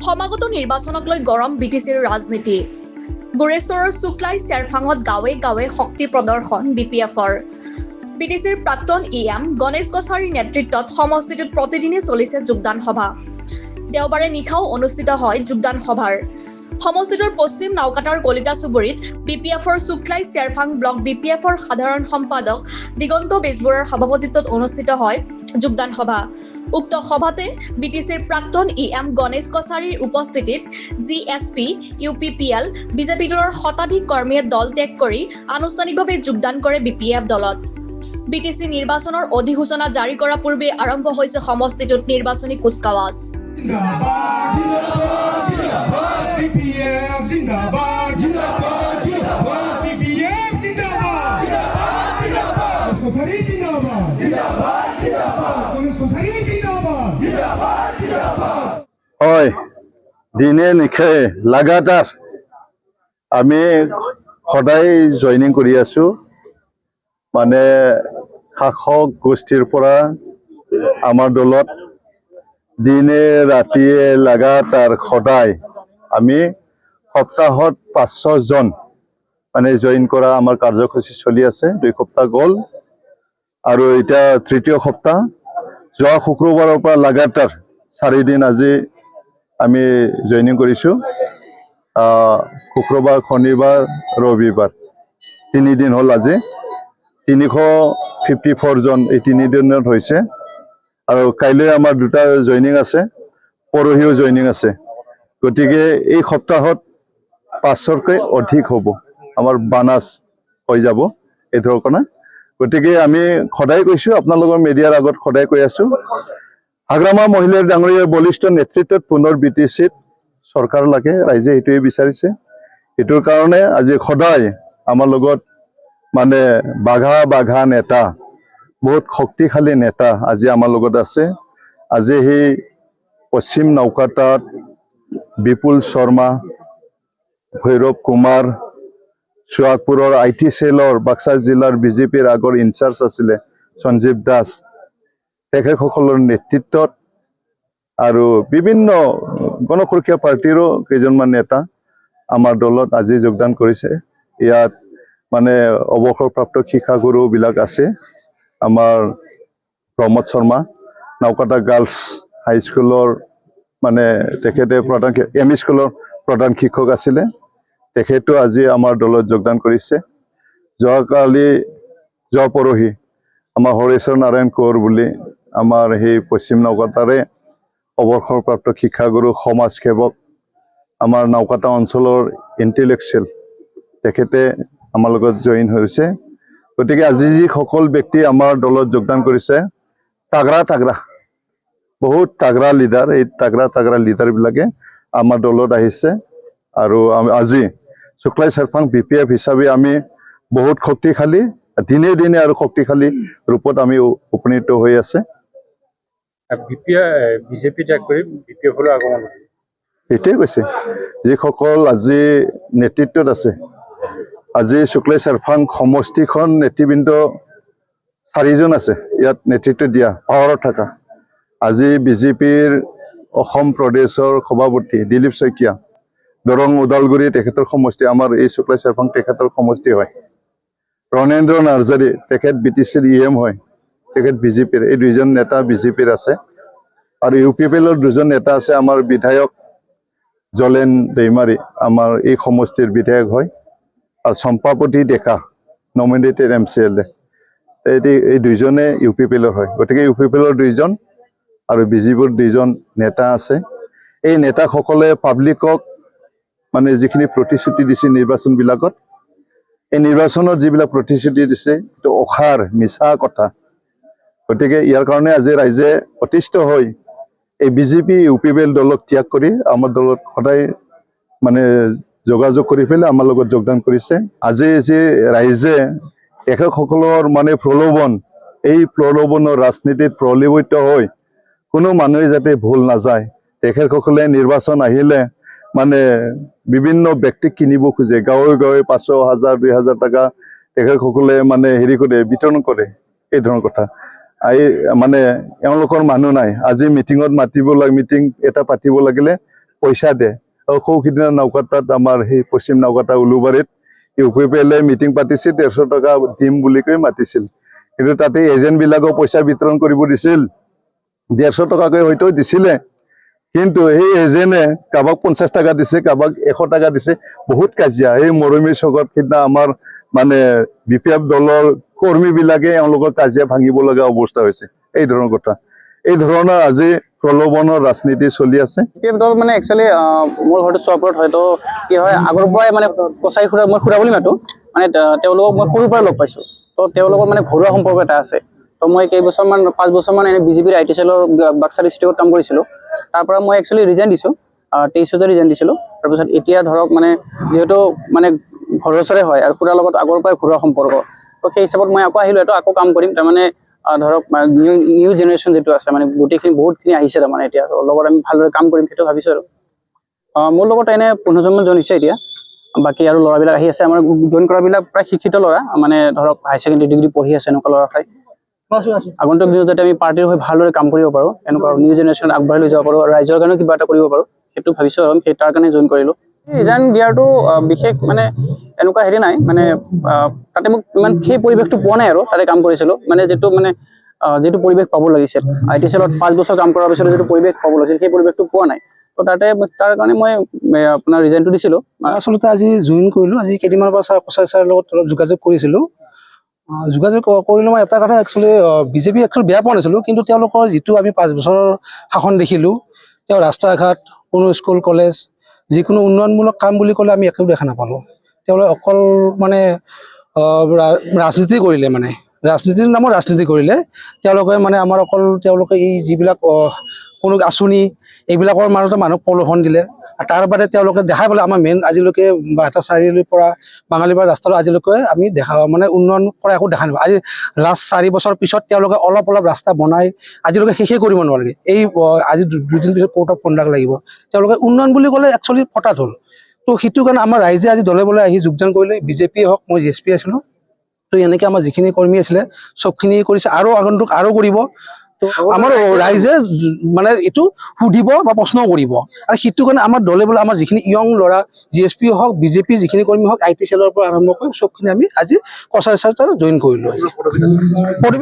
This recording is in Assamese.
সমাগত নিৰ্বাচনক লৈ গৰম বিটিচিৰ ৰাজনীতি। গুৰেশ্বৰৰ শুক্লাই চেৰফাঙত গাঁৱে গাঁৱে শক্তি প্ৰদৰ্শন বিপিএফৰ। বিটিচিৰ প্ৰাক্তন EM গণেশ কছাৰীৰ নেতৃত্বত সমষ্টিটোত প্ৰতিদিনে চলিছে যোগদান সভা। দেওবাৰে নিশাও অনুষ্ঠিত হয় যোগদান সভাৰ। সমষ্টিটোৰ পশ্চিম নাওকাটাৰ কলিতা চুবুৰীত বিপিএফৰ শুক্লাই চেৰফাং ব্লক বিপিএফৰ সাধাৰণ সম্পাদক দিগন্ত বেজবৰুৱাৰ সভাপতিত্বত অনুষ্ঠিত হয় যোগদান সভা। উক্ত সভাতে বিটিচিৰ প্ৰাক্তন EM গণেশ কছাৰীৰ উপস্থিতিত GSP, UPPL, বিজেপি দলৰ শতাধিক কৰ্মীয়ে দল ত্যাগ কৰি আনুষ্ঠানিকভাৱে যোগদান কৰে বিপিএফ দলত। বিটিচি নিৰ্বাচনৰ অধিসূচনা জাৰি কৰাৰ পূৰ্বে আৰম্ভ হৈছে সমষ্টিটোত নিৰ্বাচনী কুচকাৱাজ। হয়, দিনে নিশে লাগাতাৰ আমি সদায় জইনিং কৰি আছো। মানে শাসক গোষ্ঠীৰ পৰা আমাৰ দলত দিনে ৰাতিয়ে লাগাতাৰ সদায় আমি সপ্তাহত 5-6 জন মানে জইন কৰা আমাৰ কাৰ্যসূচী চলি আছে। 2 সপ্তাহ গ'ল আৰু এতিয়া তৃতীয় সপ্তাহ। যোৱা শুক্ৰবাৰৰ পৰা লাগাতাৰ 4 দিন আজি আমি জইনিং কৰিছো। শুক্ৰবাৰ, শনিবাৰ, ৰবিবাৰ 3 দিন হ'ল। আজি 354 জন এই 3 দিনত হৈছে আৰু কাইলৈ আমাৰ 2টা জইনিং আছে, পৰহিও জইনিং আছে। গতিকে এই সপ্তাহত 500কৈ অধিক হ'ব, আমাৰ বানাস হৈ যাব এই ধৰণে। গতিকে আমি সদায় কৈছো, আপোনালোকৰ মিডিয়াৰ আগত সদায় কৈ আছো, হাগ্ৰামা মহিলাৰ ডাঙৰীয়াৰ বলিষ্ঠ নেতৃত্বত পুনৰ বিটিচিত চৰকাৰ লাগে। ৰাইজে এইটোৱে বিচাৰিছে। এইটোৰ কাৰণে আজি সদায় আমাৰ লগত মানে বাঘা নেতা, বহুত শক্তিশালী নেতা আজি আমাৰ লগত আছে। আজি সেই পশ্চিম নাওকাটাত বিপুল শৰ্মা, ভৈৰৱ কুমাৰ, সোৱাগপুৰৰ IT চেলৰ বাক্সা জিলাৰ বিজেপিৰ আগৰ ইনচাৰ্জ আছিলে সঞ্জীৱ দাস, তেখেতসকলৰ নেতৃত্বত আৰু বিভিন্ন গণসুৰক্ষা পাৰ্টিৰো কেইজনমান নেতা আমাৰ দলত আজি যোগদান কৰিছে। ইয়াত মানে অৱসৰপ্ৰাপ্ত শিক্ষাগুৰুবিলাক আছে। আমাৰ প্ৰমোদ শৰ্মা নাওকাটা গাৰ্লছ হাইস্কুলৰ মানে তেখেতে প্ৰধান ME স্কুলৰ প্ৰধান শিক্ষক আছিলে, তেখেতো আজি আমাৰ দলত যোগদান কৰিছে। যোৱা পৰহি আমাৰ হৰেশ্বৰ নাৰায়ণ কোঁৱৰ বুলি আমাৰ সেই পশ্চিম নাওকাটাৰে অৱসৰপ্ৰাপ্ত শিক্ষাগুৰু, সমাজসেৱক, আমাৰ নাওকাটা অঞ্চলৰ ইণ্টেলেকচুৱেল, তেখেতে আমাৰ লগত জইন হৈছে। গতিকে আজি যিসকল ব্যক্তি আমাৰ দলত যোগদান কৰিছে, তাগৰা বহুত তাগৰা লিডাৰ, এই তাগৰা লিডাৰবিলাকে আমাৰ দলত আহিছে। আৰু আজি শুক্লাই চেৰফাং BPF হিচাপে আমি বহুত শক্তিশালী, দিনে দিনে আৰু শক্তিশালী ৰূপত আমি উপনীত হৈ আছে। বিজেপি ত্যাগ কৰি BPFলৈ আগমন হৈছে। এইটোৱে কৈছে, যিসকল আজি নেতৃত্বত আছে, আজি শুক্লাই চেৰফাং সমষ্টিখন নেতৃবৃন্দ 4 জন আছে ইয়াত নেতৃত্ব দিয়া, পাৱাৰত থকা। আজি বিজেপিৰ অসম প্ৰদেশৰ সভাপতি দিলীপ শইকীয়া, দৰং ওদালগুৰি তেখেতৰ সমষ্টি, আমাৰ এই শুক্লাই চেৰফাং তেখেতৰ সমষ্টি হয়। ৰণেন্দ্ৰ নাৰ্জাৰী, তেখেত BTCৰ EM হয়, তেখেত বিজেপিৰ। এই 2 জন নেতা বিজেপিৰ আছে। আৰু UPPLৰ 2 জন নেতা আছে। আমাৰ বিধায়ক জলেন দৈমাৰী আমাৰ এই সমষ্টিৰ বিধায়ক হয়, আৰু চম্পাৱতী ডেকা নমিনেটেড MCLA, এই 2 জনে UPPLৰ হয়। গতিকে UPPLৰ 2 জন আৰু বিজেপিৰ 2 জন নেতা আছে। এই নেতাসকলে পাব্লিকক মানে যিখিনি প্ৰতিশ্ৰুতি দিছে নিৰ্বাচনবিলাকত, এই নিৰ্বাচনত যিবিলাক প্ৰতিশ্ৰুতি দিছে এইটো অসাৰ, মিছা কথা। গতিকে ইয়াৰ কাৰণে আজি ৰাইজে অতিষ্ঠ হৈ এই বিজেপি UPPL দলক ত্যাগ কৰি আমাৰ দলত সদায় মানে যোগাযোগ কৰি পেলাই আমাৰ লগত যোগদান কৰিছে। আজি যি ৰাইজে তেখেতসকলৰ মানে প্ৰলোভন, এই প্ৰলোভনৰ ৰাজনীতিত প্ৰলোভিত হৈ কোনো মানুহে যাতে ভুল নাযায়, তেখেতসকলে নিৰ্বাচন আহিলে মানে বিভিন্ন ব্যক্তিক কিনিব খোজে, গাঁৱে গাঁৱে 500, 1000, 2000 টকা তেখেতসকলে মানে হেৰি কৰে, বিতৰণ কৰে। এই ধৰণৰ কথা মানে এওঁলোকৰ মানুহ নাই। আজি মিটিঙত মিটিং এটা পাতিব লাগিলে পইচা দিয়ে আৰু সৌসিদিনা নৌকাটাত আমাৰ সেই পশ্চিম নৌকাটা উলুবাৰীত UPPL মিটিং পাতিছিল 150 টকা দিম বুলি কৈ মাতিছিল কিন্তু তাতে এজেণ্টবিলাকক পইচা বিতৰণ কৰিব দিছিল 150 টকাকৈ হয়তো দিছিলে কিন্তু সেই এজেণ্টে কাৰোবাক 50 টকা দিছে কাৰোবাক 100 টকা দিছে বহুত কাজিয়া এই মৰমী চকত সিদিনা আমাৰ মানে BPF দলৰ কৰ্মীবিলাকে এওঁলোকৰ কাজিয়া ভাঙিব লগা অৱস্থা হৈছে এই ধৰণৰ কথা এই ধৰণৰ আজি প্ৰলোভনৰ ৰাজনীতি চলি আছে BPF দল মানে একচুৱেলি মোৰ ঘৰটো চোৱাপুৰত হয়তো কি হয় আগৰ পৰাই মানে কচাই খুৰা মই খুৰা বুলি মাতো মানে তেওঁলোকক মই সৰুৰ পৰাই লগ পাইছোঁ তো তেওঁলোকৰ মানে ঘৰুৱা সম্পৰ্ক এটা আছে তো মই কেইবছৰমান 5 বছৰমান এনে BJPৰ IT চেলৰ বাক্সা ডিষ্ট্ৰিক্টত কাম কৰিছিলোঁ তাৰ পৰা মই একচুৱেলি ৰিজাইন দিছোঁ 23 ৰিজাইন দিছিলোঁ তাৰপিছত এতিয়া ধৰক মানে যেহেতু মানে ঘৰৰ ওচৰে হয় আৰু খুৰাৰ লগত আগৰ পৰাই ঘৰুৱা সম্পৰ্ক তো সেই হিচাপত মই আকৌ আহিলোঁ আকৌ কাম কৰিম তাৰমানে ধৰক নিউ জেনেৰেশ্যন যেটো আছে মানে গোটেইখিনি বহুতখিনি আহিছে তাৰমানে এতিয়া লগত আমি ভালদৰে কাম কৰিম সেইটো ভাবিছোঁ আৰু মোৰ লগত এনে 15 জন জইন হৈছে এতিয়া বাকী আৰু ল'ৰাবিলাক আহি আছে আমাৰ জইন কৰাবিলাক প্ৰায় শিক্ষিত ল'ৰা মানে ধৰক হাই ছেকেণ্ডেৰী ডিগ্ৰী পঢ়ি আছে এনেকুৱা ল'ৰা খাই আগন্তুক দিনত যাতে আমি পাৰ্টিৰ হৈ ভালদৰে কাম কৰিব পাৰোঁ এনেকুৱা নিউ জেনেৰেশ্যন আগবাঢ়ি লৈ যাব পাৰোঁ ৰাইজৰ কাৰণেও কিবা এটা কৰিব পাৰোঁ সেইটো ভাবিছোঁ আৰু সেই তাৰ কাৰণে জইন কৰিলোঁ ৰিজাইন দিয়াৰটো বিশেষ মানে এনেকুৱা হেৰি নাই মানে তাতে মোক ইমান সেই পৰিৱেশটো পোৱা নাই আৰু তাতে কাম কৰিছিলোঁ মানে যিটো পৰিৱেশ পাব লাগিছিল IT চেলত 5 বছৰ কাম কৰাৰ পিছত যিটো পৰিৱেশ পাব লাগিছিল সেই পৰিৱেশটো পোৱা নাই তো তাতে তাৰ কাৰণে মই আপোনাৰ ৰিজাইনটো দিছিলোঁ আচলতে আজি জইন কৰিলোঁ আজি কেইদিনমানৰ পৰা কচাই ছাৰৰ লগত অলপ যোগাযোগ কৰিছিলোঁ যোগাযোগ কৰিলোঁ মই এটা কথা একচুৱেলি BJP একচুৱেলি বেয়া পোৱা নাছিলোঁ কিন্তু তেওঁলোকৰ যিটো আমি 5 বছৰৰ শাসন দেখিলোঁ তেওঁ ৰাস্তা ঘাট কোনো স্কুল কলেজ যিকোনো উন্নয়নমূলক কাম বুলি ক'লে আমি একো দেখা নাপালোঁ তেওঁলোকে অকল মানে ৰাজনীতি কৰিলে মানে ৰাজনীতিৰ নামত ৰাজনীতি কৰিলে তেওঁলোকে মানে আমাৰ অকল তেওঁলোকে এই যিবিলাক কোনো আঁচনি এইবিলাকৰ মাজতে মানুহক প্ৰলোভন দিলে তাৰ বাদে তেওঁলোকে দেখাই পালে আমাৰ মেইন আজিলৈকে বাটা চাৰিআলিৰ পৰা বাঙালীবাৰী ৰাস্তাটো আজিলৈকে আমি দেখা মানে উন্নয়ন কৰা একো দেখা নাপাওঁ আজি লাষ্ট 4 বছৰ পিছত তেওঁলোকে অলপ ৰাস্তা বনাই আজিলৈকে শেষেই কৰিব নোৱাৰিলে এই আজি 2 দিন পিছত কোৰ্ট অফ কণ্ডাক্ট লাগিব তেওঁলোকে উন্নয়ন বুলি ক'লে একচুৱেলি হঠাৎ হ'ল তো সেইটো কাৰণে আমাৰ ৰাইজে আজি দলে বলে আহি যোগদান কৰিলে BJP হওক মই GSP আছিলোঁ তো এনেকৈ আমাৰ যিখিনি কৰ্মী আছিলে চবখিনি কৰিছে আৰু আগন্তুক আৰু কৰিব তো আমাৰ ৰাইজে মানে এইটো সুধিব বা প্ৰশ্ন কৰিব আৰু সেইটো কাৰণে আমাৰ দলে বলে আমাৰ যিখিনি ইয়ং ল'ৰা GSP হওক BJP যিখিনি কৰ্মী হওক IT চেলৰ পৰা আৰম্ভ কৰি চবখিনি আমি আজি কচাই ছাৰ জইন কৰিলোঁ